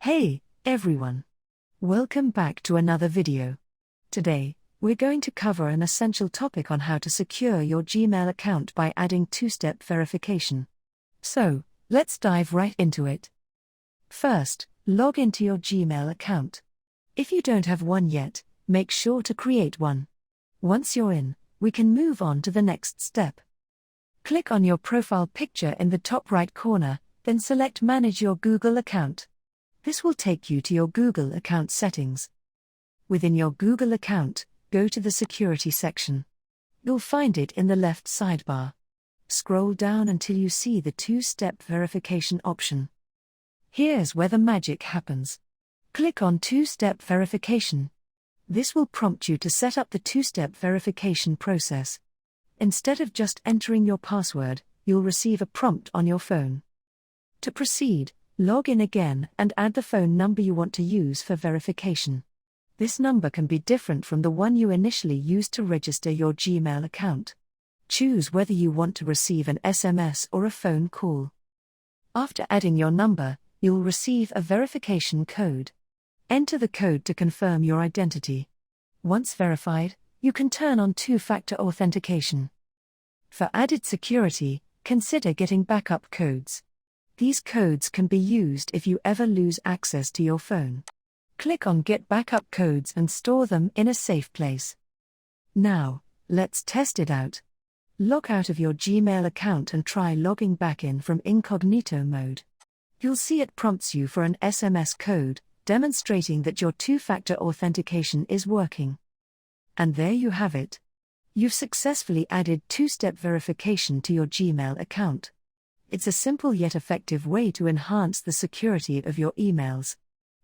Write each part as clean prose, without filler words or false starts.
Hey, everyone! Welcome back to another video. Today, we're going to cover an essential topic on how to secure your Gmail account by adding two-step verification. So, let's dive right into it. First, log into your Gmail account. If you don't have one yet, make sure to create one. Once you're in, we can move on to the next step. Click on your profile picture in the top right corner, then select Manage your Google account. This will take you to your Google account settings. Within your Google account, go to the Security section. You'll find it in the left sidebar. Scroll down until you see the two-step verification option. Here's where the magic happens. Click on Two-Step Verification. This will prompt you to set up the two-step verification process. Instead of just entering your password, you'll receive a prompt on your phone. To proceed, log in again and add the phone number you want to use for verification. This number can be different from the one you initially used to register your Gmail account. Choose whether you want to receive an SMS or a phone call. After adding your number, you'll receive a verification code. Enter the code to confirm your identity. Once verified, you can turn on two-factor authentication. For added security, consider getting backup codes. These codes can be used if you ever lose access to your phone. Click on Get Backup Codes and store them in a safe place. Now, let's test it out. Log out of your Gmail account and try logging back in from incognito mode. You'll see it prompts you for an SMS code, demonstrating that your two-factor authentication is working. And there you have it. You've successfully added two-step verification to your Gmail account. It's a simple yet effective way to enhance the security of your emails.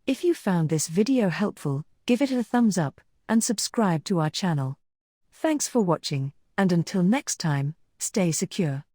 If you found this video helpful, give it a thumbs up, and subscribe to our channel. Thanks for watching, and until next time, stay secure.